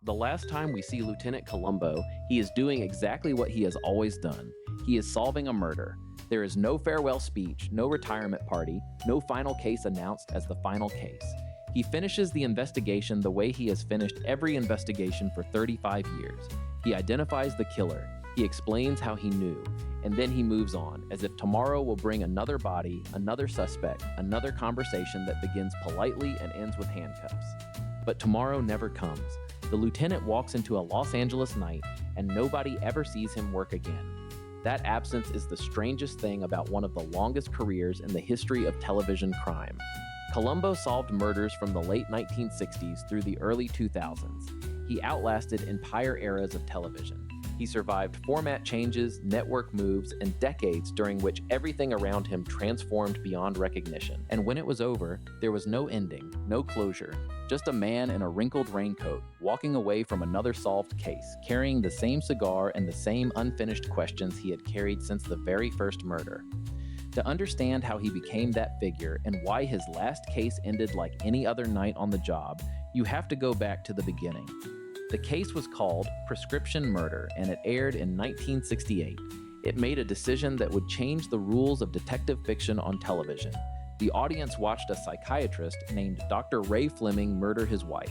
The last time we see Lieutenant Columbo, he is doing exactly what he has always done. He is solving a murder. There is no farewell speech, no retirement party, no final case announced as the final case. He finishes the investigation the way he has finished every investigation for 35 years. He identifies the killer. He explains how he knew. And then he moves on, as if tomorrow will bring another body, another suspect, another conversation that begins politely and ends with handcuffs. But tomorrow never comes. The lieutenant walks into a Los Angeles night, and nobody ever sees him work again. That absence is the strangest thing about one of the longest careers in the history of television crime. Columbo solved murders from the late 1960s through the early 2000s. He outlasted entire eras of television. He survived format changes, network moves, and decades during which everything around him transformed beyond recognition. And when it was over, there was no ending, no closure, just a man in a wrinkled raincoat walking away from another solved case, carrying the same cigar and the same unfinished questions he had carried since the very first murder. To understand how he became that figure and why his last case ended like any other night on the job, you have to go back to the beginning. The case was called Prescription Murder, and it aired in 1968. It made a decision that would change the rules of detective fiction on television. The audience watched a psychiatrist named Dr. Ray Fleming murder his wife.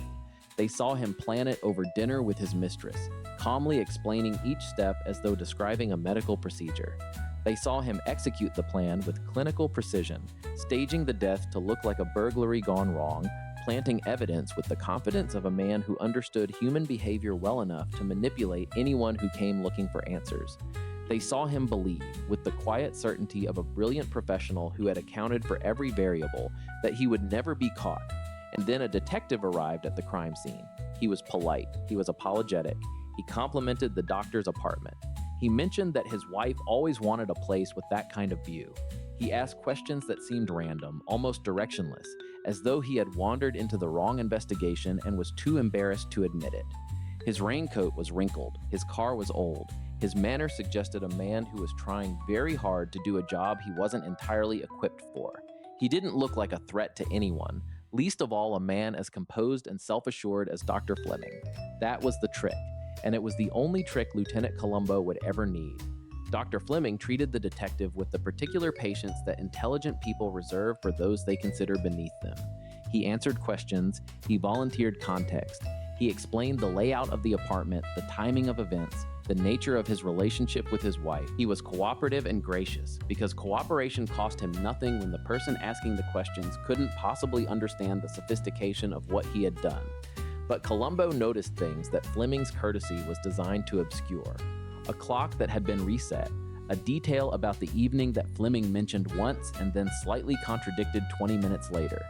They saw him plan it over dinner with his mistress, calmly explaining each step as though describing a medical procedure. They saw him execute the plan with clinical precision, staging the death to look like a burglary gone wrong, planting evidence with the confidence of a man who understood human behavior well enough to manipulate anyone who came looking for answers. They saw him believe, with the quiet certainty of a brilliant professional who had accounted for every variable, that he would never be caught. And then a detective arrived at the crime scene. He was polite. He was apologetic. He complimented the doctor's apartment. He mentioned that his wife always wanted a place with that kind of view. He asked questions that seemed random, almost directionless, as though he had wandered into the wrong investigation and was too embarrassed to admit it. His raincoat was wrinkled. His car was old. His manner suggested a man who was trying very hard to do a job he wasn't entirely equipped for. He didn't look like a threat to anyone, least of all a man as composed and self-assured as Dr. Fleming. That was the trick, and it was the only trick Lieutenant Columbo would ever need. Dr. Fleming treated the detective with the particular patience that intelligent people reserve for those they consider beneath them. He answered questions, he volunteered context, he explained the layout of the apartment, the timing of events, the nature of his relationship with his wife. He was cooperative and gracious, because cooperation cost him nothing when the person asking the questions couldn't possibly understand the sophistication of what he had done. But Columbo noticed things that Fleming's courtesy was designed to obscure. A clock that had been reset, a detail about the evening that Fleming mentioned once and then slightly contradicted 20 minutes later,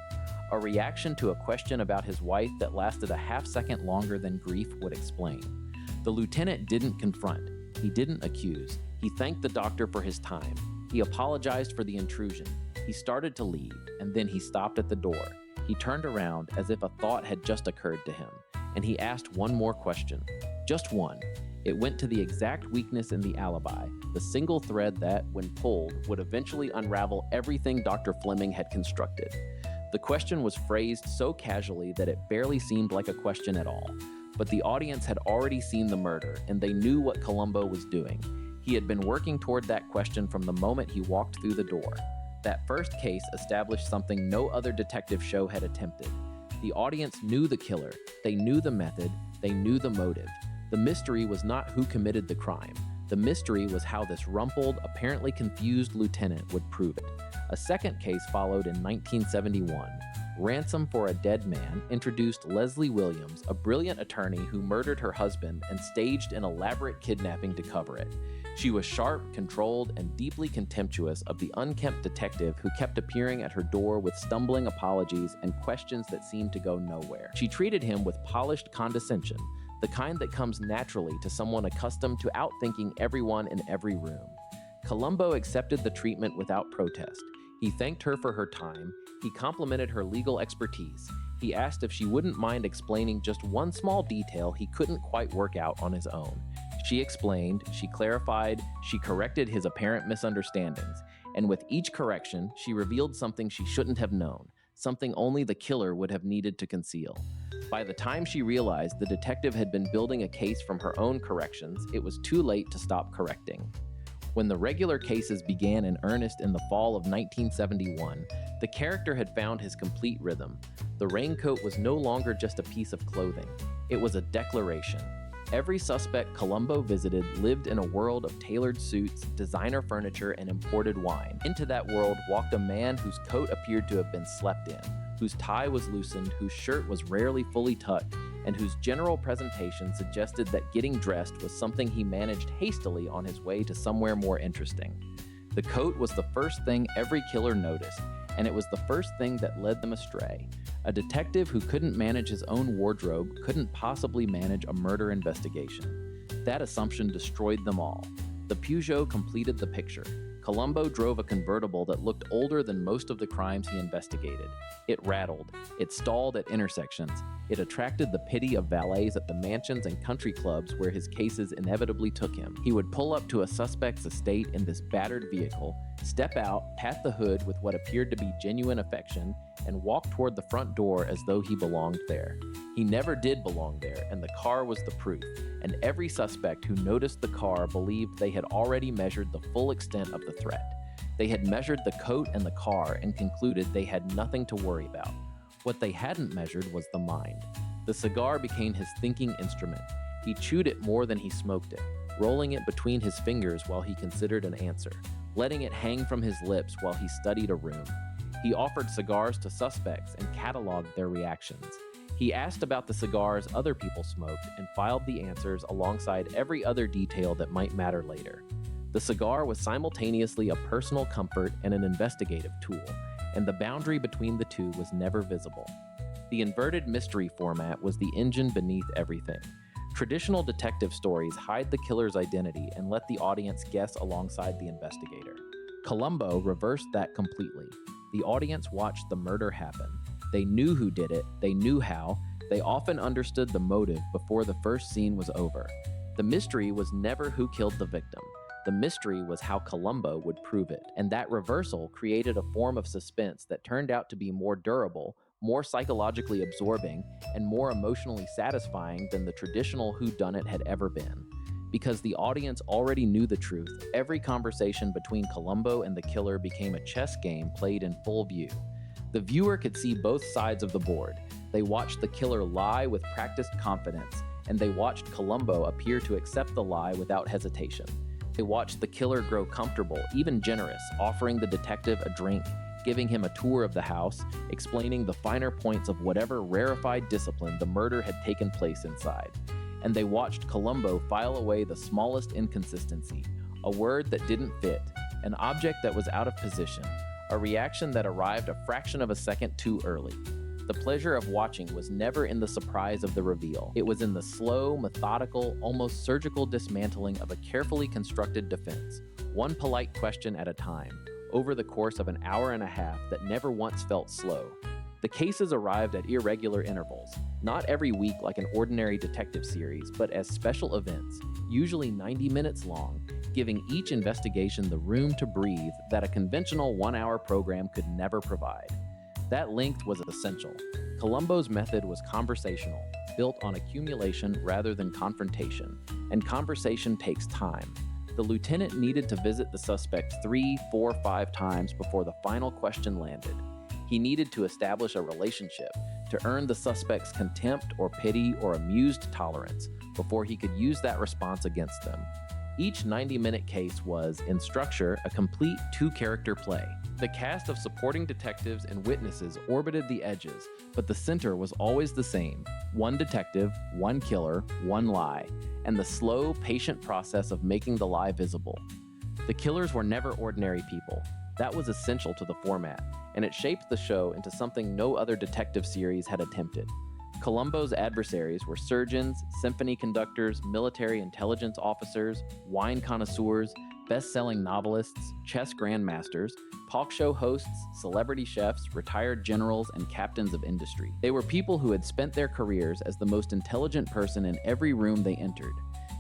a reaction to a question about his wife that lasted a half-second longer than grief would explain. The lieutenant didn't confront, he didn't accuse, he thanked the doctor for his time, he apologized for the intrusion, he started to leave, and then he stopped at the door. He turned around as if a thought had just occurred to him, and he asked one more question, just one. It went to the exact weakness in the alibi, the single thread that, when pulled, would eventually unravel everything Dr. Fleming had constructed. The question was phrased so casually that it barely seemed like a question at all. But the audience had already seen the murder, and they knew what Columbo was doing. He had been working toward that question from the moment he walked through the door. That first case established something no other detective show had attempted. The audience knew the killer, they knew the method, they knew the motive. The mystery was not who committed the crime. The mystery was how this rumpled, apparently confused lieutenant would prove it. A second case followed in 1971. Ransom for a Dead Man introduced Leslie Williams, a brilliant attorney who murdered her husband and staged an elaborate kidnapping to cover it. She was sharp, controlled, and deeply contemptuous of the unkempt detective who kept appearing at her door with stumbling apologies and questions that seemed to go nowhere. She treated him with polished condescension, the kind that comes naturally to someone accustomed to outthinking everyone in every room. Columbo accepted the treatment without protest. He thanked her for her time. He complimented her legal expertise. He asked if she wouldn't mind explaining just one small detail he couldn't quite work out on his own. She explained, she clarified, she corrected his apparent misunderstandings, and with each correction, she revealed something she shouldn't have known, something only the killer would have needed to conceal. By the time she realized the detective had been building a case from her own corrections, it was too late to stop correcting. When the regular cases began in earnest in the fall of 1971, the character had found his complete rhythm. The raincoat was no longer just a piece of clothing. It was a declaration. Every suspect Columbo visited lived in a world of tailored suits, designer furniture, and imported wine. Into that world walked a man whose coat appeared to have been slept in, whose tie was loosened, whose shirt was rarely fully tucked, and whose general presentation suggested that getting dressed was something he managed hastily on his way to somewhere more interesting. The coat was the first thing every killer noticed, and it was the first thing that led them astray. A detective who couldn't manage his own wardrobe couldn't possibly manage a murder investigation. That assumption destroyed them all. The Peugeot completed the picture. Columbo drove a convertible that looked older than most of the crimes he investigated. It rattled. It stalled at intersections. It attracted the pity of valets at the mansions and country clubs where his cases inevitably took him. He would pull up to a suspect's estate in this battered vehicle, step out, pat the hood with what appeared to be genuine affection, and walk toward the front door as though he belonged there. He never did belong there, and the car was the proof. And every suspect who noticed the car believed they had already measured the full extent of the threat. They had measured the coat and the car and concluded they had nothing to worry about. What they hadn't measured was the mind. The cigar became his thinking instrument. He chewed it more than he smoked it, rolling it between his fingers while he considered an answer, letting it hang from his lips while he studied a room. He offered cigars to suspects and cataloged their reactions. He asked about the cigars other people smoked and filed the answers alongside every other detail that might matter later. The cigar was simultaneously a personal comfort and an investigative tool, and the boundary between the two was never visible. The inverted mystery format was the engine beneath everything. Traditional detective stories hide the killer's identity and let the audience guess alongside the investigator. Columbo reversed that completely. The audience watched the murder happen. They knew who did it, they knew how, they often understood the motive before the first scene was over. The mystery was never who killed the victim. The mystery was how Columbo would prove it, and that reversal created a form of suspense that turned out to be more durable, more psychologically absorbing, and more emotionally satisfying than the traditional whodunit had ever been. Because the audience already knew the truth, every conversation between Columbo and the killer became a chess game played in full view. The viewer could see both sides of the board. They watched the killer lie with practiced confidence, and they watched Columbo appear to accept the lie without hesitation. They watched the killer grow comfortable, even generous, offering the detective a drink, giving him a tour of the house, explaining the finer points of whatever rarefied discipline the murder had taken place inside. And they watched Columbo file away the smallest inconsistency, a word that didn't fit, an object that was out of position, a reaction that arrived a fraction of a second too early. The pleasure of watching was never in the surprise of the reveal. It was in the slow, methodical, almost surgical dismantling of a carefully constructed defense, one polite question at a time, over the course of an hour and a half that never once felt slow. The cases arrived at irregular intervals, not every week like an ordinary detective series, but as special events, usually 90 minutes long, giving each investigation the room to breathe that a conventional one-hour program could never provide. That length was essential. Columbo's method was conversational, built on accumulation rather than confrontation, and conversation takes time. The lieutenant needed to visit the suspect 3, 4, 5 times before the final question landed. He needed to establish a relationship, to earn the suspect's contempt or pity or amused tolerance before he could use that response against them. Each 90-minute case was, in structure, a complete two-character play. The cast of supporting detectives and witnesses orbited the edges, but the center was always the same: one detective, one killer, one lie, and the slow, patient process of making the lie visible. The killers were never ordinary people. That was essential to the format, and it shaped the show into something no other detective series had attempted. Columbo's adversaries were surgeons, symphony conductors, military intelligence officers, wine connoisseurs, best-selling novelists, chess grandmasters, talk show hosts, celebrity chefs, retired generals, and captains of industry. They were people who had spent their careers as the most intelligent person in every room they entered.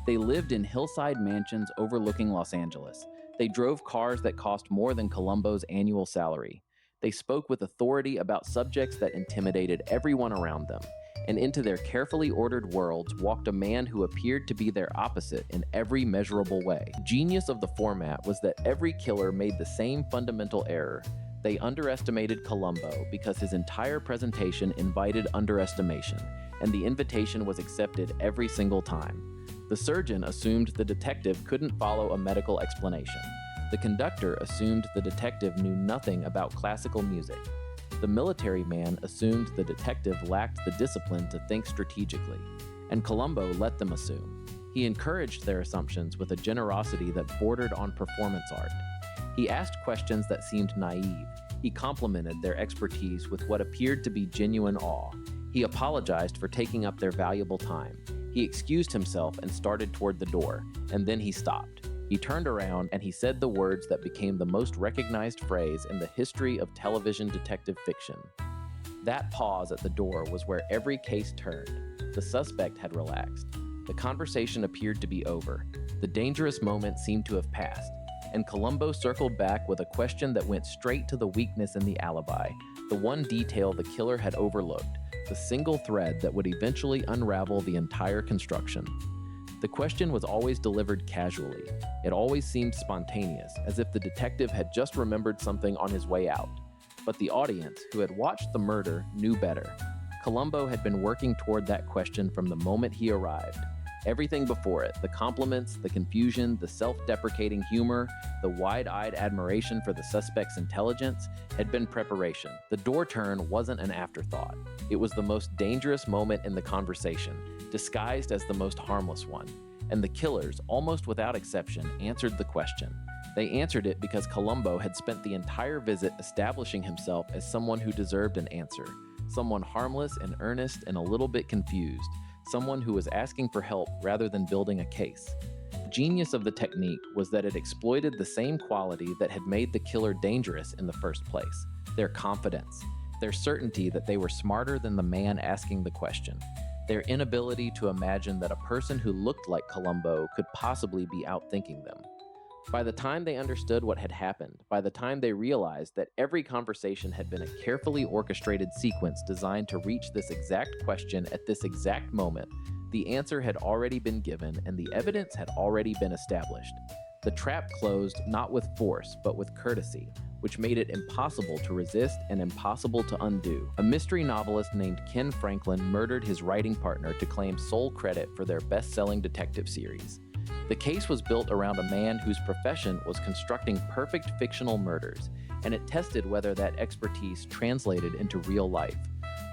They lived in hillside mansions overlooking Los Angeles. They drove cars that cost more than Columbo's annual salary. They spoke with authority about subjects that intimidated everyone around them. and into their carefully ordered worlds walked a man who appeared to be their opposite in every measurable way. The genius of the format was that every killer made the same fundamental error. They underestimated Columbo because his entire presentation invited underestimation, and the invitation was accepted every single time. The surgeon assumed the detective couldn't follow a medical explanation. The conductor assumed the detective knew nothing about classical music. The military man assumed the detective lacked the discipline to think strategically, and Columbo let them assume. He encouraged their assumptions with a generosity that bordered on performance art. He asked questions that seemed naive. He complimented their expertise with what appeared to be genuine awe. He apologized for taking up their valuable time. He excused himself and started toward the door, and then he stopped. He turned around and he said the words that became the most recognized phrase in the history of television detective fiction. That pause at the door was where every case turned. The suspect had relaxed. The conversation appeared to be over. The dangerous moment seemed to have passed, and Columbo circled back with a question that went straight to the weakness in the alibi, the one detail the killer had overlooked, the single thread that would eventually unravel the entire construction. The question was always delivered casually. It always seemed spontaneous, as if the detective had just remembered something on his way out. But the audience, who had watched the murder, knew better. Columbo had been working toward that question from the moment he arrived. Everything before it, the compliments, the confusion, the self-deprecating humor, the wide-eyed admiration for the suspect's intelligence, had been preparation. The door turn wasn't an afterthought. It was the most dangerous moment in the conversation, disguised as the most harmless one. And the killers, almost without exception, answered the question. They answered it because Columbo had spent the entire visit establishing himself as someone who deserved an answer, someone harmless and earnest and a little bit confused, someone who was asking for help rather than building a case. The genius of the technique was that it exploited the same quality that had made the killer dangerous in the first place: their confidence, their certainty that they were smarter than the man asking the question, their inability to imagine that a person who looked like Columbo could possibly be outthinking them. By the time they understood what had happened, by the time they realized that every conversation had been a carefully orchestrated sequence designed to reach this exact question at this exact moment, the answer had already been given and the evidence had already been established. The trap closed not with force, but with courtesy, which made it impossible to resist and impossible to undo. A mystery novelist named Ken Franklin murdered his writing partner to claim sole credit for their best-selling detective series. The case was built around a man whose profession was constructing perfect fictional murders, and it tested whether that expertise translated into real life.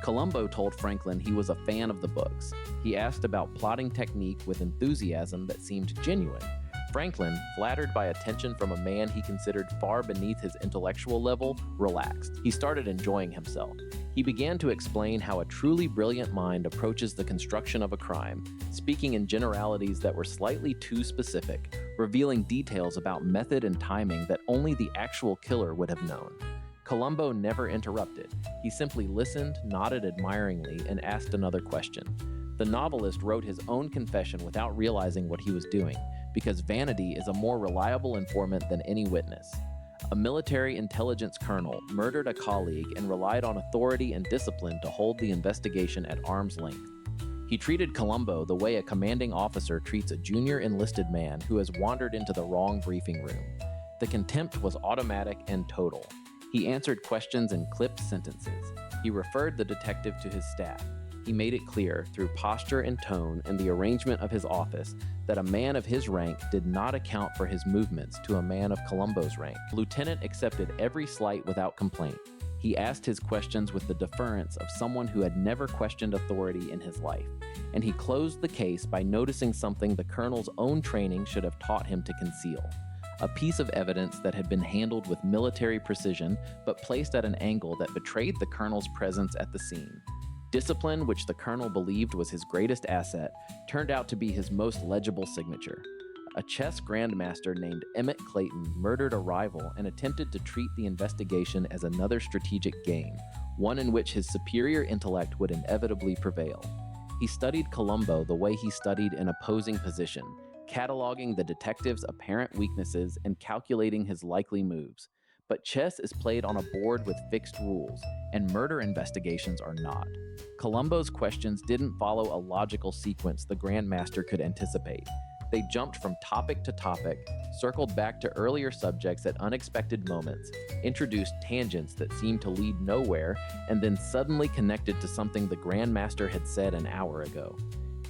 Columbo told Franklin he was a fan of the books. He asked about plotting technique with enthusiasm that seemed genuine. Franklin, flattered by attention from a man he considered far beneath his intellectual level, relaxed. He started enjoying himself. He began to explain how a truly brilliant mind approaches the construction of a crime, speaking in generalities that were slightly too specific, revealing details about method and timing that only the actual killer would have known. Columbo never interrupted. He simply listened, nodded admiringly, and asked another question. The novelist wrote his own confession without realizing what he was doing, because vanity is a more reliable informant than any witness. A military intelligence colonel murdered a colleague and relied on authority and discipline to hold the investigation at arm's length. He treated Columbo the way a commanding officer treats a junior enlisted man who has wandered into the wrong briefing room. The contempt was automatic and total. He answered questions in clipped sentences. He referred the detective to his staff. He made it clear, through posture and tone and the arrangement of his office, that a man of his rank did not account for his movements to a man of Columbo's rank. The lieutenant accepted every slight without complaint. He asked his questions with the deference of someone who had never questioned authority in his life, and he closed the case by noticing something the colonel's own training should have taught him to conceal: a piece of evidence that had been handled with military precision but placed at an angle that betrayed the colonel's presence at the scene. Discipline, which the colonel believed was his greatest asset, turned out to be his most legible signature. A chess grandmaster named Emmett Clayton murdered a rival and attempted to treat the investigation as another strategic game, one in which his superior intellect would inevitably prevail. He studied Columbo the way he studied an opposing position, cataloging the detective's apparent weaknesses and calculating his likely moves. But chess is played on a board with fixed rules, and murder investigations are not. Columbo's questions didn't follow a logical sequence the Grandmaster could anticipate. They jumped from topic to topic, circled back to earlier subjects at unexpected moments, introduced tangents that seemed to lead nowhere, and then suddenly connected to something the Grandmaster had said an hour ago.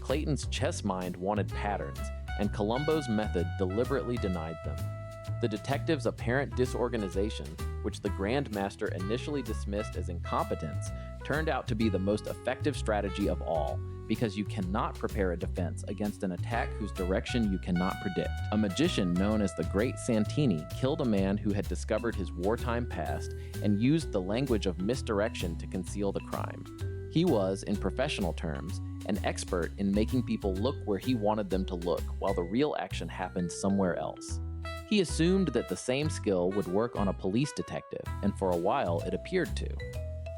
Clayton's chess mind wanted patterns, and Columbo's method deliberately denied them. The detective's apparent disorganization, which the Grandmaster initially dismissed as incompetence, turned out to be the most effective strategy of all, because you cannot prepare a defense against an attack whose direction you cannot predict. A magician known as the Great Santini killed a man who had discovered his wartime past and used the language of misdirection to conceal the crime. He was, in professional terms, an expert in making people look where he wanted them to look while the real action happened somewhere else. He assumed that the same skill would work on a police detective, and for a while it appeared to.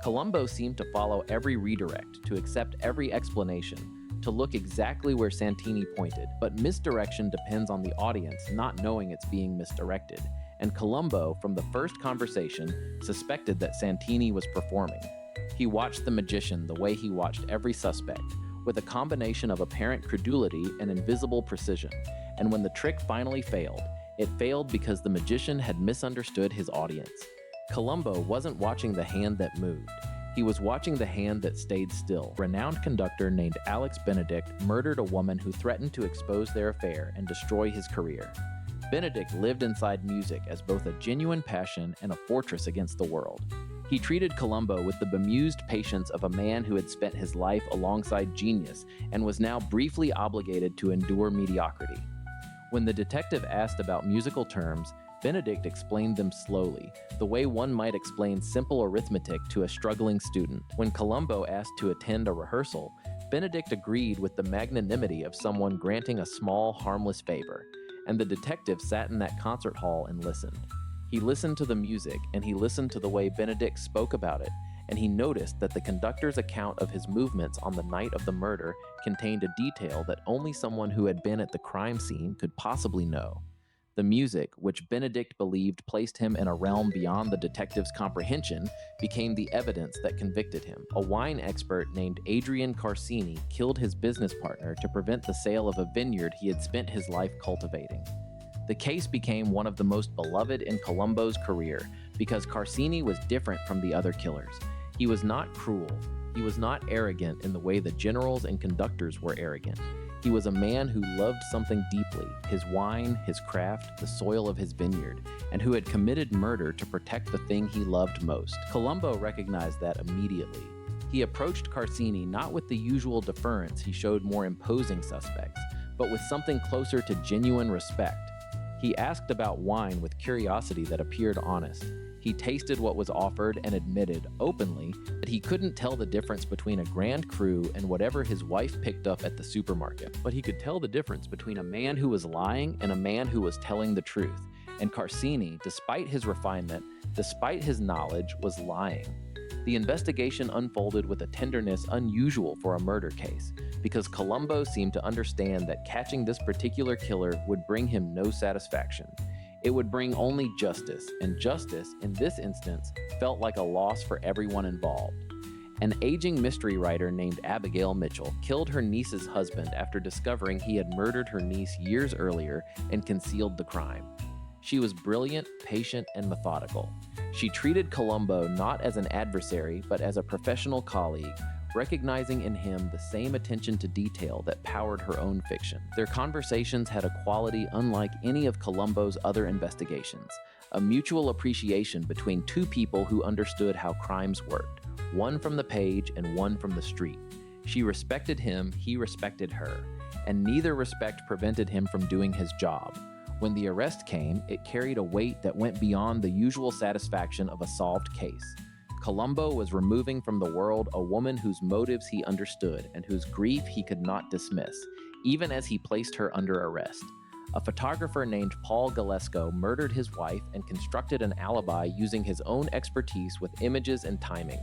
Columbo seemed to follow every redirect, to accept every explanation, to look exactly where Santini pointed, but misdirection depends on the audience not knowing it's being misdirected, and Columbo, from the first conversation, suspected that Santini was performing. He watched the magician the way he watched every suspect, with a combination of apparent credulity and invisible precision, and when the trick finally failed, it failed because the magician had misunderstood his audience. Columbo wasn't watching the hand that moved. He was watching the hand that stayed still. A renowned conductor named Alex Benedict murdered a woman who threatened to expose their affair and destroy his career. Benedict lived inside music as both a genuine passion and a fortress against the world. He treated Columbo with the bemused patience of a man who had spent his life alongside genius and was now briefly obligated to endure mediocrity. When the detective asked about musical terms, Benedict explained them slowly, the way one might explain simple arithmetic to a struggling student. When Columbo asked to attend a rehearsal, Benedict agreed with the magnanimity of someone granting a small, harmless favor, and the detective sat in that concert hall and listened. He listened to the music, and he listened to the way Benedict spoke about it, and he noticed that the conductor's account of his movements on the night of the murder contained a detail that only someone who had been at the crime scene could possibly know. The music, which Benedict believed placed him in a realm beyond the detective's comprehension, became the evidence that convicted him. A wine expert named Adrian Carcini killed his business partner to prevent the sale of a vineyard he had spent his life cultivating. The case became one of the most beloved in Columbo's career because Carcini was different from the other killers. He was not cruel. He was not arrogant in the way the generals and conductors were arrogant. He was a man who loved something deeply, his wine, his craft, the soil of his vineyard, and who had committed murder to protect the thing he loved most. Columbo recognized that immediately. He approached Carcini not with the usual deference he showed more imposing suspects, but with something closer to genuine respect. He asked about wine with curiosity that appeared honest. He tasted what was offered and admitted, openly, that he couldn't tell the difference between a Grand Cru and whatever his wife picked up at the supermarket. But he could tell the difference between a man who was lying and a man who was telling the truth. And Carcini, despite his refinement, despite his knowledge, was lying. The investigation unfolded with a tenderness unusual for a murder case, because Columbo seemed to understand that catching this particular killer would bring him no satisfaction. It would bring only justice, and justice, in this instance, felt like a loss for everyone involved. An aging mystery writer named Abigail Mitchell killed her niece's husband after discovering he had murdered her niece years earlier and concealed the crime. She was brilliant, patient, and methodical. She treated Columbo not as an adversary, but as a professional colleague, recognizing in him the same attention to detail that powered her own fiction. Their conversations had a quality unlike any of Columbo's other investigations, a mutual appreciation between two people who understood how crimes worked, one from the page and one from the street. She respected him, he respected her, and neither respect prevented him from doing his job. When the arrest came, it carried a weight that went beyond the usual satisfaction of a solved case. Columbo was removing from the world a woman whose motives he understood and whose grief he could not dismiss, even as he placed her under arrest. A photographer named Paul Gillespie murdered his wife and constructed an alibi using his own expertise with images and timing.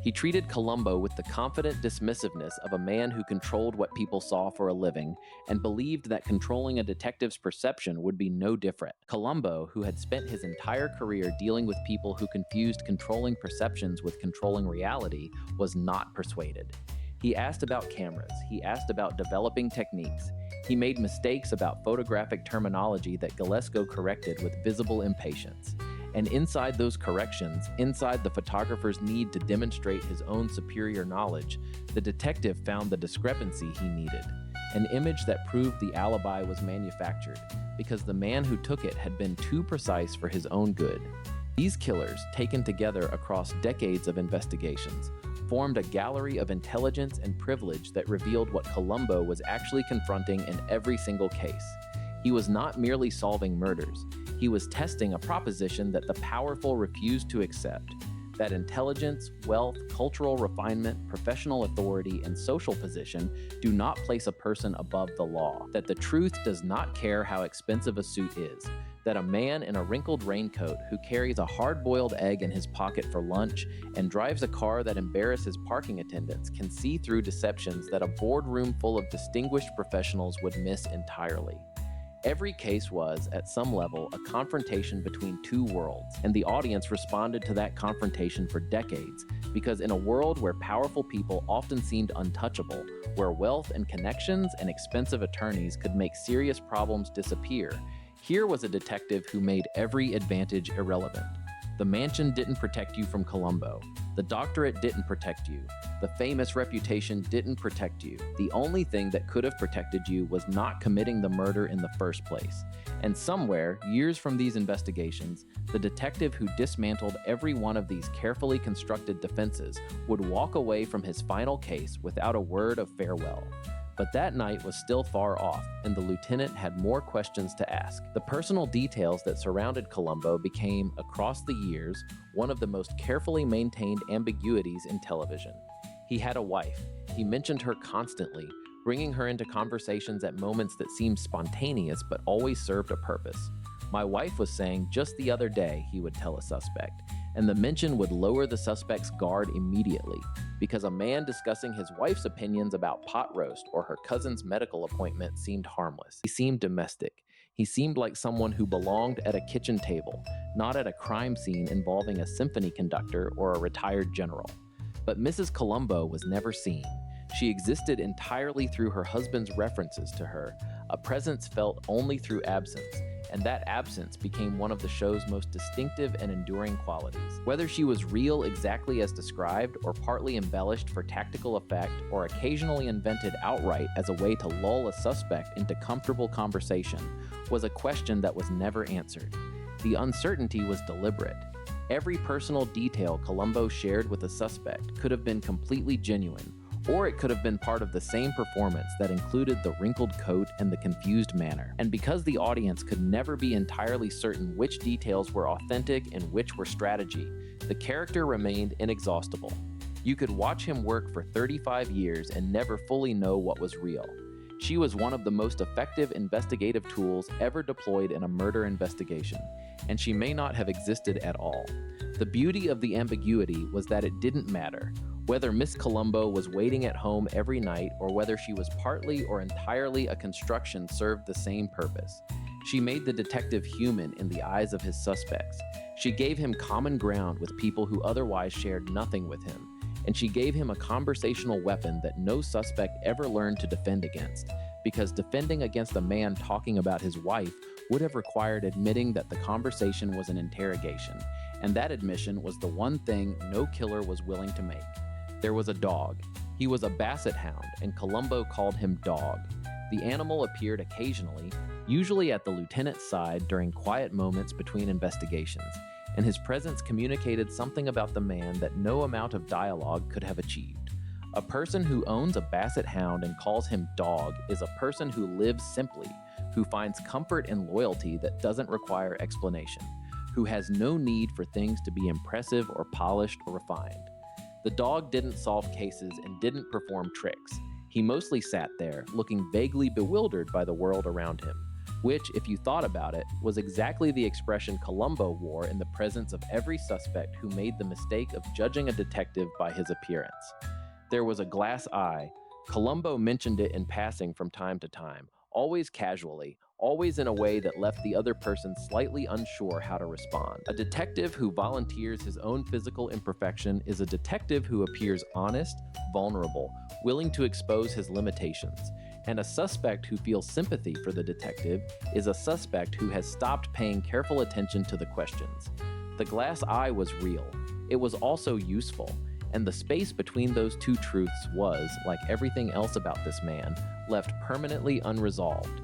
He treated Columbo with the confident dismissiveness of a man who controlled what people saw for a living and believed that controlling a detective's perception would be no different. Columbo, who had spent his entire career dealing with people who confused controlling perceptions with controlling reality, was not persuaded. He asked about cameras. He asked about developing techniques. He made mistakes about photographic terminology that Gillespie corrected with visible impatience. And inside those corrections, inside the photographer's need to demonstrate his own superior knowledge, the detective found the discrepancy he needed. An image that proved the alibi was manufactured, because the man who took it had been too precise for his own good. These killers, taken together across decades of investigations, formed a gallery of intelligence and privilege that revealed what Columbo was actually confronting in every single case. He was not merely solving murders. He was testing a proposition that the powerful refused to accept, that intelligence, wealth, cultural refinement, professional authority, and social position do not place a person above the law, that the truth does not care how expensive a suit is, that a man in a wrinkled raincoat who carries a hard-boiled egg in his pocket for lunch and drives a car that embarrasses parking attendants can see through deceptions that a boardroom full of distinguished professionals would miss entirely. Every case was, at some level, a confrontation between two worlds, and the audience responded to that confrontation for decades, because in a world where powerful people often seemed untouchable, where wealth and connections and expensive attorneys could make serious problems disappear, here was a detective who made every advantage irrelevant. The mansion didn't protect you from Columbo. The doctorate didn't protect you. The famous reputation didn't protect you. The only thing that could have protected you was not committing the murder in the first place. And somewhere, years from these investigations, the detective who dismantled every one of these carefully constructed defenses would walk away from his final case without a word of farewell. But that night was still far off, and the lieutenant had more questions to ask. The personal details that surrounded Columbo became, across the years, one of the most carefully maintained ambiguities in television. He had a wife. He mentioned her constantly, bringing her into conversations at moments that seemed spontaneous but always served a purpose. "My wife was saying just the other day," he would tell a suspect, and the mention would lower the suspect's guard immediately, because a man discussing his wife's opinions about pot roast or her cousin's medical appointment seemed harmless. He seemed domestic. He seemed like someone who belonged at a kitchen table, not at a crime scene involving a symphony conductor or a retired general. But Mrs. Columbo was never seen. She existed entirely through her husband's references to her, a presence felt only through absence, and that absence became one of the show's most distinctive and enduring qualities. Whether she was real exactly as described, or partly embellished for tactical effect, or occasionally invented outright as a way to lull a suspect into comfortable conversation, was a question that was never answered. The uncertainty was deliberate. Every personal detail Columbo shared with a suspect could have been completely genuine, or it could have been part of the same performance that included the wrinkled coat and the confused manner. And because the audience could never be entirely certain which details were authentic and which were strategy, the character remained inexhaustible. You could watch him work for 35 years and never fully know what was real. She was one of the most effective investigative tools ever deployed in a murder investigation, and she may not have existed at all. The beauty of the ambiguity was that it didn't matter. Whether Miss Columbo was waiting at home every night or whether she was partly or entirely a construction served the same purpose. She made the detective human in the eyes of his suspects. She gave him common ground with people who otherwise shared nothing with him. And she gave him a conversational weapon that no suspect ever learned to defend against, because defending against a man talking about his wife would have required admitting that the conversation was an interrogation, and that admission was the one thing no killer was willing to make. There was a dog. He was a basset hound, and Columbo called him Dog. The animal appeared occasionally, usually at the lieutenant's side during quiet moments between investigations, and his presence communicated something about the man that no amount of dialogue could have achieved. A person who owns a basset hound and calls him Dog is a person who lives simply, who finds comfort in loyalty that doesn't require explanation, who has no need for things to be impressive or polished or refined. The dog didn't solve cases and didn't perform tricks. He mostly sat there, looking vaguely bewildered by the world around him. which, if you thought about it, was exactly the expression Columbo wore in the presence of every suspect who made the mistake of judging a detective by his appearance. There was a glass eye. Columbo mentioned it in passing from time to time, always casually, always in a way that left the other person slightly unsure how to respond. A detective who volunteers his own physical imperfection is a detective who appears honest, vulnerable, willing to expose his limitations. And a suspect who feels sympathy for the detective is a suspect who has stopped paying careful attention to the questions. The glass eye was real. It was also useful. And the space between those two truths was, like everything else about this man, left permanently unresolved.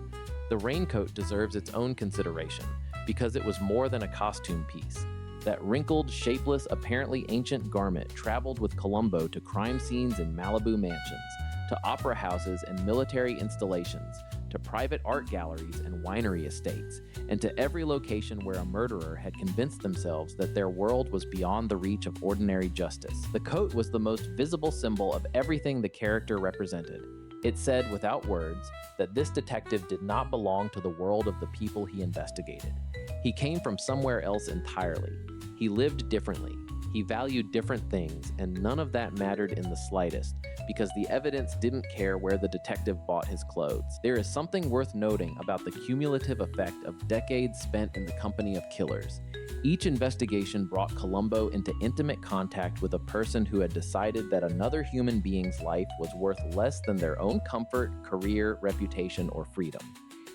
The raincoat deserves its own consideration, because it was more than a costume piece. That wrinkled, shapeless, apparently ancient garment traveled with Columbo to crime scenes in Malibu mansions, to opera houses and military installations, to private art galleries and winery estates, and to every location where a murderer had convinced themselves that their world was beyond the reach of ordinary justice. The coat was the most visible symbol of everything the character represented. It said, without words, that this detective did not belong to the world of the people he investigated. He came from somewhere else entirely. He lived differently. He valued different things, and none of that mattered in the slightest, because the evidence didn't care where the detective bought his clothes. There is something worth noting about the cumulative effect of decades spent in the company of killers. Each investigation brought Columbo into intimate contact with a person who had decided that another human being's life was worth less than their own comfort, career, reputation, or freedom.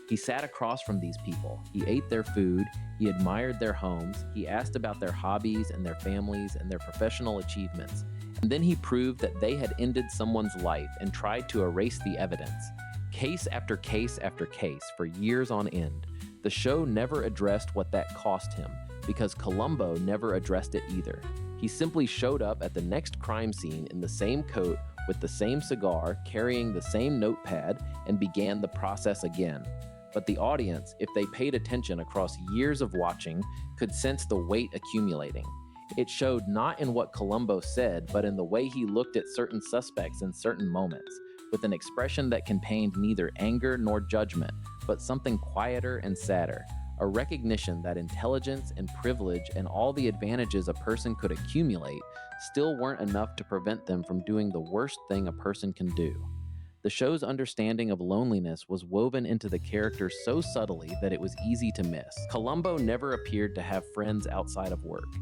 He sat across from these people. He ate their food. He admired their homes. He asked about their hobbies and their families and their professional achievements. And then he proved that they had ended someone's life and tried to erase the evidence. Case after case after case for years on end. The show never addressed what that cost him, because Columbo never addressed it either. He simply showed up at the next crime scene in the same coat, with the same cigar, carrying the same notepad, and began the process again. But the audience, if they paid attention across years of watching, could sense the weight accumulating. It showed not in what Columbo said, but in the way he looked at certain suspects in certain moments, with an expression that contained neither anger nor judgment, but something quieter and sadder, a recognition that intelligence and privilege and all the advantages a person could accumulate still weren't enough to prevent them from doing the worst thing a person can do. The show's understanding of loneliness was woven into the character so subtly that it was easy to miss. Columbo never appeared to have friends outside of work.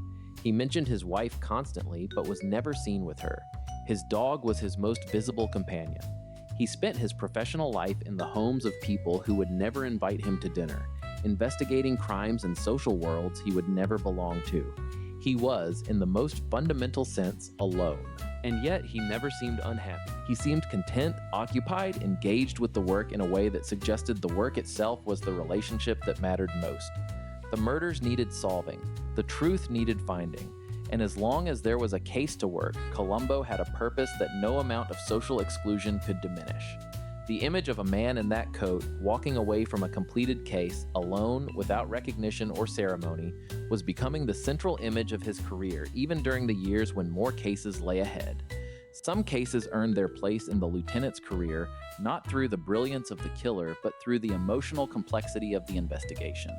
He mentioned his wife constantly, but was never seen with her. His dog was his most visible companion. He spent his professional life in the homes of people who would never invite him to dinner, investigating crimes in social worlds he would never belong to. He was, in the most fundamental sense, alone. And yet he never seemed unhappy. He seemed content, occupied, engaged with the work in a way that suggested the work itself was the relationship that mattered most. The murders needed solving. The truth needed finding. And as long as there was a case to work, Columbo had a purpose that no amount of social exclusion could diminish. The image of a man in that coat, walking away from a completed case, alone, without recognition or ceremony, was becoming the central image of his career, even during the years when more cases lay ahead. Some cases earned their place in the lieutenant's career, not through the brilliance of the killer, but through the emotional complexity of the investigation.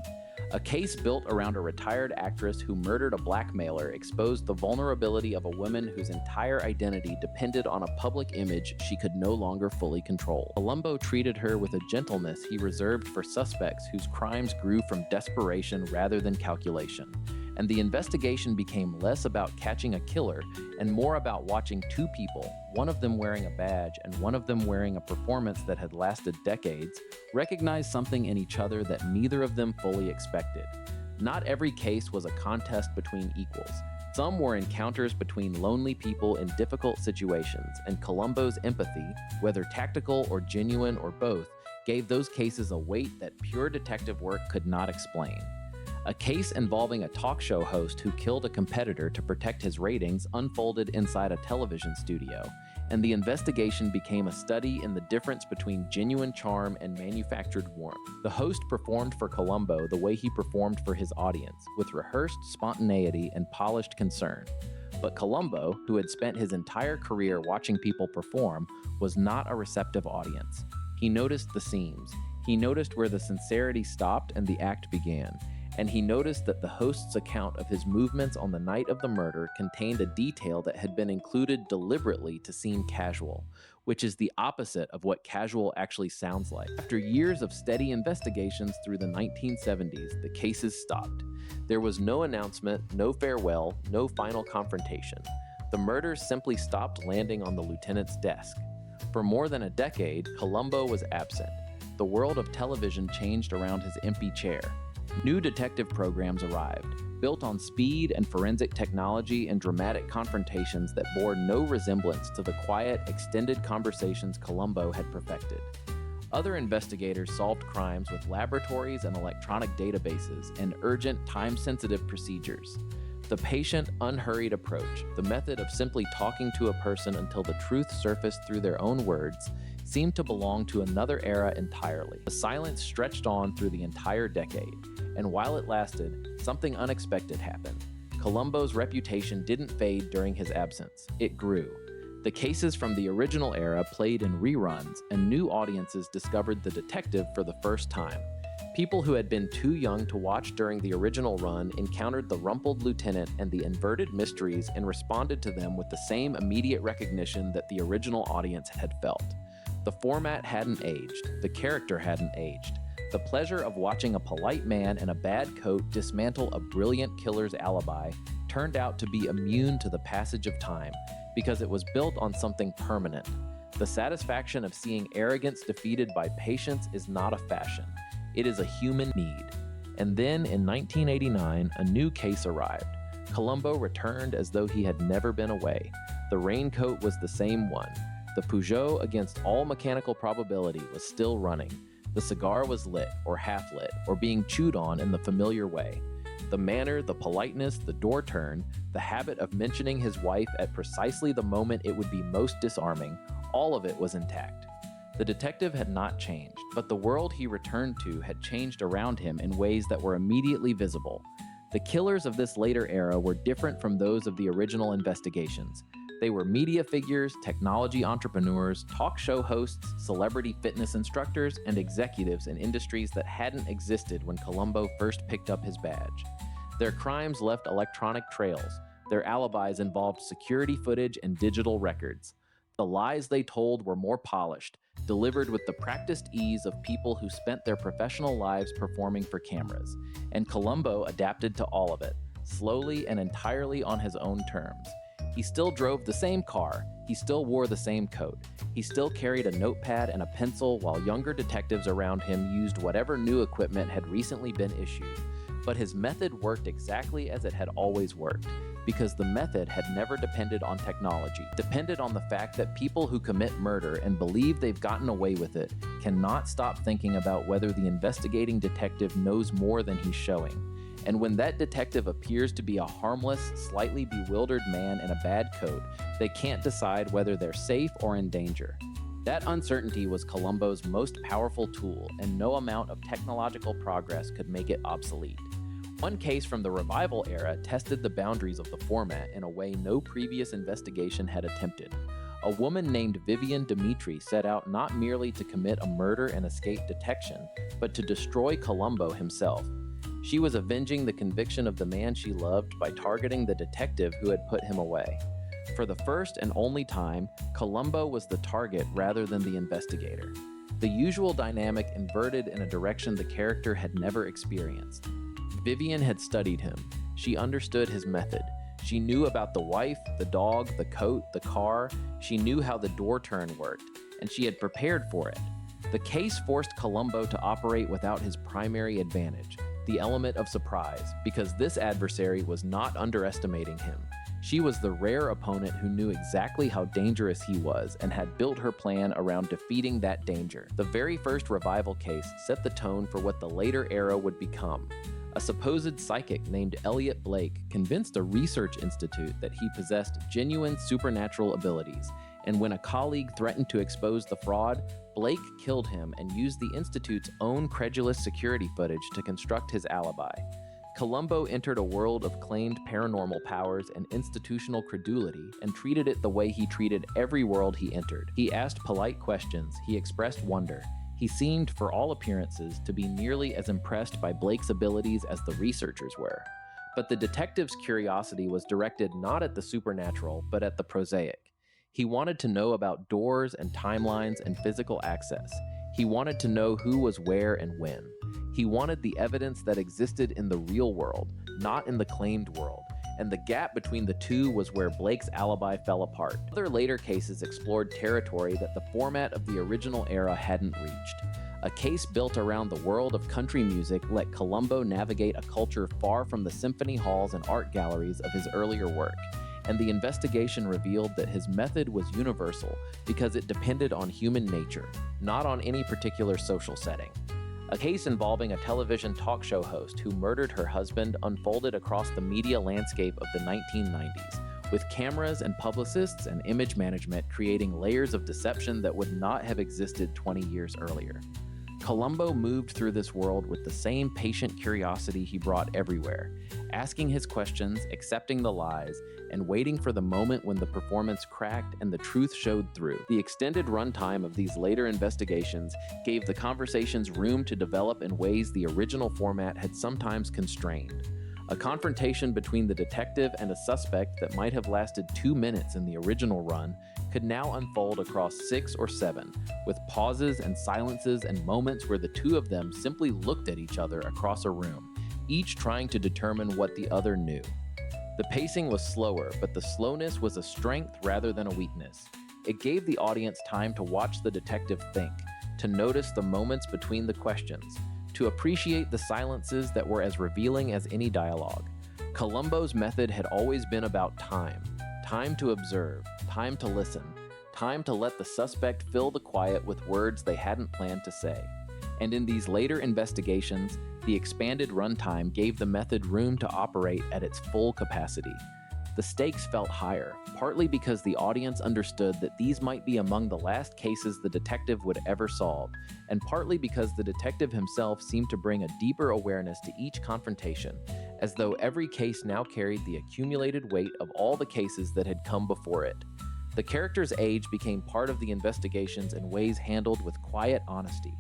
A case built around a retired actress who murdered a blackmailer exposed the vulnerability of a woman whose entire identity depended on a public image she could no longer fully control. Columbo treated her with a gentleness he reserved for suspects whose crimes grew from desperation rather than calculation. And the investigation became less about catching a killer and more about watching two people, one of them wearing a badge and one of them wearing a performance that had lasted decades, recognize something in each other that neither of them fully expected. Not every case was a contest between equals. Some were encounters between lonely people in difficult situations, and Columbo's empathy, whether tactical or genuine or both, gave those cases a weight that pure detective work could not explain. A case involving a talk show host who killed a competitor to protect his ratings unfolded inside a television studio, and the investigation became a study in the difference between genuine charm and manufactured warmth. The host performed for Columbo the way he performed for his audience, with rehearsed spontaneity and polished concern. But Columbo, who had spent his entire career watching people perform, was not a receptive audience. He noticed the seams. He noticed where the sincerity stopped and the act began, and he noticed that the host's account of his movements on the night of the murder contained a detail that had been included deliberately to seem casual, which is the opposite of what casual actually sounds like. After years of steady investigations through the 1970s, the cases stopped. There was no announcement, no farewell, no final confrontation. The murders simply stopped landing on the lieutenant's desk. For more than a decade, Columbo was absent. The world of television changed around his empty chair. New detective programs arrived, built on speed and forensic technology and dramatic confrontations that bore no resemblance to the quiet, extended conversations Columbo had perfected. Other investigators solved crimes with laboratories and electronic databases and urgent, time-sensitive procedures. The patient, unhurried approach, the method of simply talking to a person until the truth surfaced through their own words, seemed to belong to another era entirely. The silence stretched on through the entire decade, and while it lasted, something unexpected happened. Columbo's reputation didn't fade during his absence. It grew. The cases from the original era played in reruns, and new audiences discovered the detective for the first time. People who had been too young to watch during the original run encountered the rumpled lieutenant and the inverted mysteries and responded to them with the same immediate recognition that the original audience had felt. The format hadn't aged. The character hadn't aged. The pleasure of watching a polite man in a bad coat dismantle a brilliant killer's alibi turned out to be immune to the passage of time because it was built on something permanent. The satisfaction of seeing arrogance defeated by patience is not a fashion. It is a human need. And then in 1989, a new case arrived. Columbo returned as though he had never been away. The raincoat was the same one. The Peugeot, against all mechanical probability, was still running. The cigar was lit, or half lit, or being chewed on in the familiar way. The manner, the politeness, the door turn, the habit of mentioning his wife at precisely the moment it would be most disarming, all of it was intact. The detective had not changed, but the world he returned to had changed around him in ways that were immediately visible. The killers of this later era were different from those of the original investigations. They were media figures, technology entrepreneurs, talk show hosts, celebrity fitness instructors, and executives in industries that hadn't existed when Columbo first picked up his badge. Their crimes left electronic trails. Their alibis involved security footage and digital records. The lies they told were more polished, delivered with the practiced ease of people who spent their professional lives performing for cameras. And Columbo adapted to all of it, slowly and entirely on his own terms. He still drove the same car, he still wore the same coat, he still carried a notepad and a pencil while younger detectives around him used whatever new equipment had recently been issued. But his method worked exactly as it had always worked, because the method had never depended on technology, depended on the fact that people who commit murder and believe they've gotten away with it cannot stop thinking about whether the investigating detective knows more than he's showing. And when that detective appears to be a harmless, slightly bewildered man in a bad coat, they can't decide whether they're safe or in danger. That uncertainty was Columbo's most powerful tool, and no amount of technological progress could make it obsolete. One case from the revival era tested the boundaries of the format in a way no previous investigation had attempted. A woman named Vivian Dimitri set out not merely to commit a murder and escape detection, but to destroy Columbo himself. She was avenging the conviction of the man she loved by targeting the detective who had put him away. For the first and only time, Columbo was the target rather than the investigator. The usual dynamic inverted in a direction the character had never experienced. Vivian had studied him. She understood his method. She knew about the wife, the dog, the coat, the car. She knew how the door turn worked, and she had prepared for it. The case forced Columbo to operate without his primary advantage, the element of surprise, because this adversary was not underestimating him. She was the rare opponent who knew exactly how dangerous he was and had built her plan around defeating that danger. The very first revival case set the tone for what the later era would become. A supposed psychic named Elliot Blake convinced a research institute that he possessed genuine supernatural abilities, and when a colleague threatened to expose the fraud, Blake killed him and used the Institute's own credulous security footage to construct his alibi. Columbo entered a world of claimed paranormal powers and institutional credulity and treated it the way he treated every world he entered. He asked polite questions, he expressed wonder. He seemed, for all appearances, to be nearly as impressed by Blake's abilities as the researchers were. But the detective's curiosity was directed not at the supernatural, but at the prosaic. He wanted to know about doors and timelines and physical access. He wanted to know who was where and when. He wanted the evidence that existed in the real world, not in the claimed world. And the gap between the two was where Blake's alibi fell apart. Other later cases explored territory that the format of the original era hadn't reached. A case built around the world of country music let Columbo navigate a culture far from the symphony halls and art galleries of his earlier work. And the investigation revealed that his method was universal because it depended on human nature, not on any particular social setting. A case involving a television talk show host who murdered her husband unfolded across the media landscape of the 1990s, with cameras and publicists and image management creating layers of deception that would not have existed 20 years earlier. Columbo moved through this world with the same patient curiosity he brought everywhere, asking his questions, accepting the lies, and waiting for the moment when the performance cracked and the truth showed through. The extended runtime of these later investigations gave the conversations room to develop in ways the original format had sometimes constrained. A confrontation between the detective and a suspect that might have lasted 2 minutes in the original run could now unfold across 6 or 7, with pauses and silences and moments where the two of them simply looked at each other across a room, each trying to determine what the other knew. The pacing was slower, but the slowness was a strength rather than a weakness. It gave the audience time to watch the detective think, to notice the moments between the questions, to appreciate the silences that were as revealing as any dialogue. Columbo's method had always been about time to observe, time to listen, time to let the suspect fill the quiet with words they hadn't planned to say. And in these later investigations, the expanded runtime gave the method room to operate at its full capacity. The stakes felt higher, partly because the audience understood that these might be among the last cases the detective would ever solve, and partly because the detective himself seemed to bring a deeper awareness to each confrontation, as though every case now carried the accumulated weight of all the cases that had come before it. The character's age became part of the investigations in ways handled with quiet honesty.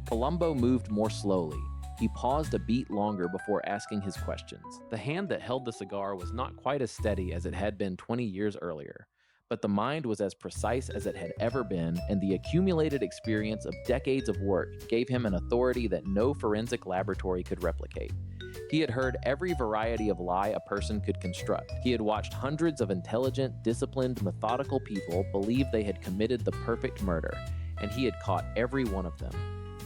Columbo moved more slowly. He paused a beat longer before asking his questions. The hand that held the cigar was not quite as steady as it had been 20 years earlier, but the mind was as precise as it had ever been, and the accumulated experience of decades of work gave him an authority that no forensic laboratory could replicate. He had heard every variety of lie a person could construct. He had watched hundreds of intelligent, disciplined, methodical people believe they had committed the perfect murder, and he had caught every one of them.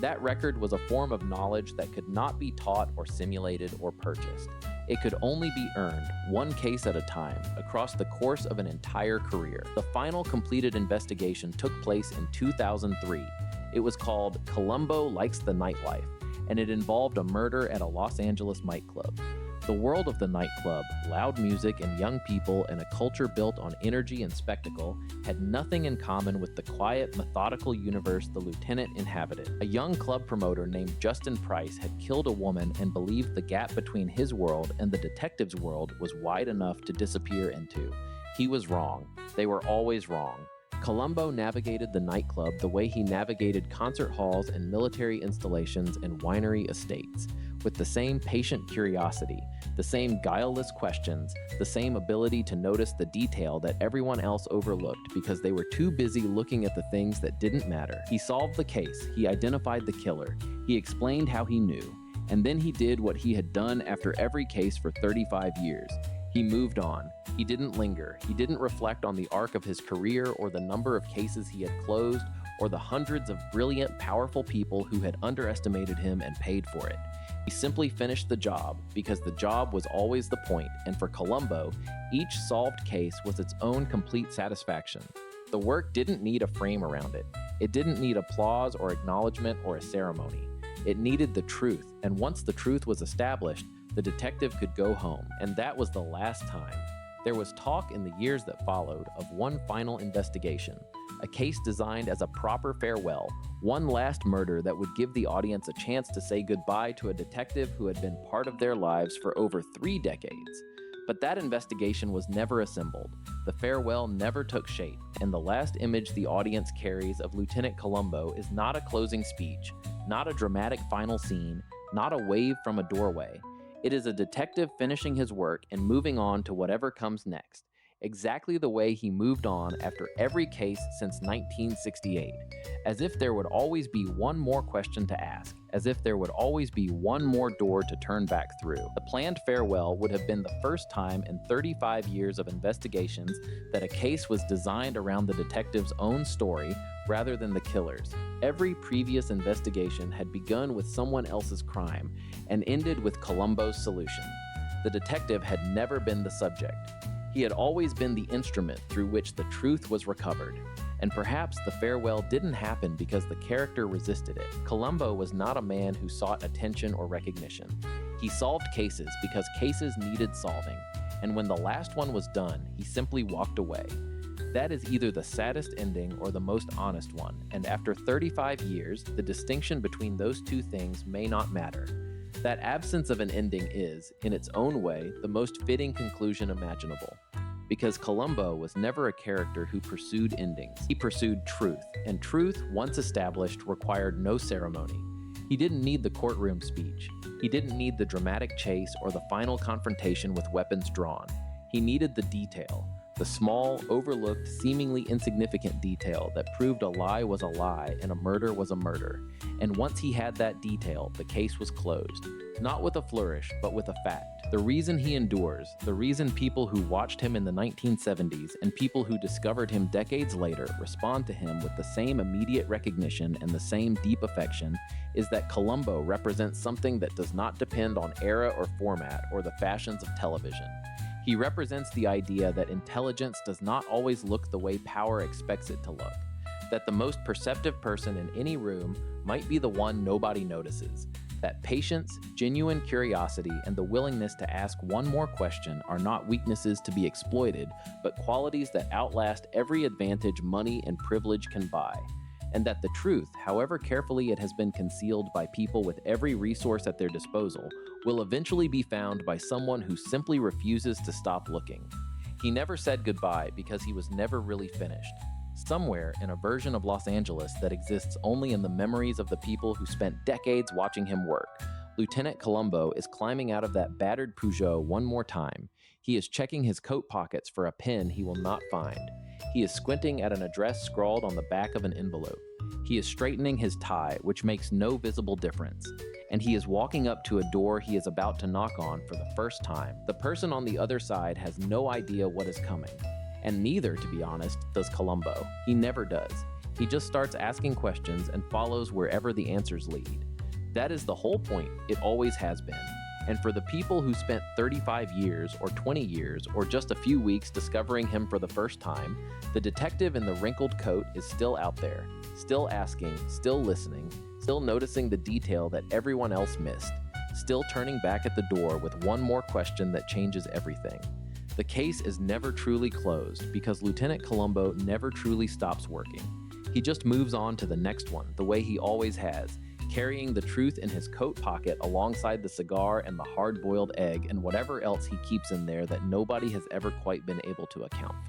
That record was a form of knowledge that could not be taught or simulated or purchased. It could only be earned, one case at a time, across the course of an entire career. The final completed investigation took place in 2003. It was called Columbo Likes the Nightlife, and it involved a murder at a Los Angeles nightclub. The world of the nightclub, loud music and young people, and a culture built on energy and spectacle had nothing in common with the quiet, methodical universe the lieutenant inhabited. A young club promoter named Justin Price had killed a woman and believed the gap between his world and the detective's world was wide enough to disappear into. He was wrong. They were always wrong. Columbo navigated the nightclub the way he navigated concert halls and military installations and winery estates, with the same patient curiosity, the same guileless questions, the same ability to notice the detail that everyone else overlooked because they were too busy looking at the things that didn't matter. He solved the case, he identified the killer, he explained how he knew, and then he did what he had done after every case for 35 years. He moved on. He didn't linger. He didn't reflect on the arc of his career or the number of cases he had closed or the hundreds of brilliant, powerful people who had underestimated him and paid for it. He simply finished the job because the job was always the point, and for Columbo, each solved case was its own complete satisfaction. The work didn't need a frame around it. It didn't need applause or acknowledgement or a ceremony. It needed the truth, and once the truth was established, the detective could go home, and that was the last time. There was talk in the years that followed of one final investigation, a case designed as a proper farewell, one last murder that would give the audience a chance to say goodbye to a detective who had been part of their lives for over 3 decades. But that investigation was never assembled. The farewell never took shape, and the last image the audience carries of Lieutenant Columbo is not a closing speech, not a dramatic final scene, not a wave from a doorway. It is a detective finishing his work and moving on to whatever comes next, exactly the way he moved on after every case since 1968, as if there would always be one more question to ask, as if there would always be one more door to turn back through. The planned farewell would have been the first time in 35 years of investigations that a case was designed around the detective's own story rather than the killer's. Every previous investigation had begun with someone else's crime and ended with Columbo's solution. The detective had never been the subject. He had always been the instrument through which the truth was recovered. And perhaps the farewell didn't happen because the character resisted it. Columbo was not a man who sought attention or recognition. He solved cases because cases needed solving. And when the last one was done, he simply walked away. That is either the saddest ending or the most honest one. And after 35 years, the distinction between those two things may not matter. That absence of an ending is, in its own way, the most fitting conclusion imaginable. Because Columbo was never a character who pursued endings. He pursued truth, and truth, once established, required no ceremony. He didn't need the courtroom speech. He didn't need the dramatic chase or the final confrontation with weapons drawn. He needed the detail, the small, overlooked, seemingly insignificant detail that proved a lie was a lie and a murder was a murder. And once he had that detail, the case was closed. Not with a flourish, but with a fact. The reason he endures, the reason people who watched him in the 1970s and people who discovered him decades later respond to him with the same immediate recognition and the same deep affection, is that Columbo represents something that does not depend on era or format or the fashions of television. He represents the idea that intelligence does not always look the way power expects it to look, that the most perceptive person in any room might be the one nobody notices, that patience, genuine curiosity, and the willingness to ask one more question are not weaknesses to be exploited, but qualities that outlast every advantage money and privilege can buy, and that the truth, however carefully it has been concealed by people with every resource at their disposal, will eventually be found by someone who simply refuses to stop looking. He never said goodbye because he was never really finished. Somewhere in a version of Los Angeles that exists only in the memories of the people who spent decades watching him work, Lieutenant Columbo is climbing out of that battered Peugeot one more time. He is checking his coat pockets for a pen he will not find. He is squinting at an address scrawled on the back of an envelope. He is straightening his tie, which makes no visible difference. And he is walking up to a door he is about to knock on for the first time. The person on the other side has no idea what is coming. And neither, to be honest, does Columbo. He never does. He just starts asking questions and follows wherever the answers lead. That is the whole point. It always has been. And for the people who spent 35 years or 20 years or just a few weeks discovering him for the first time, the detective in the wrinkled coat is still out there, still asking, still listening, still noticing the detail that everyone else missed, still turning back at the door with one more question that changes everything. The case is never truly closed because Lieutenant Columbo never truly stops working. He just moves on to the next one the way he always has, carrying the truth in his coat pocket alongside the cigar and the hard-boiled egg and whatever else he keeps in there that nobody has ever quite been able to account for.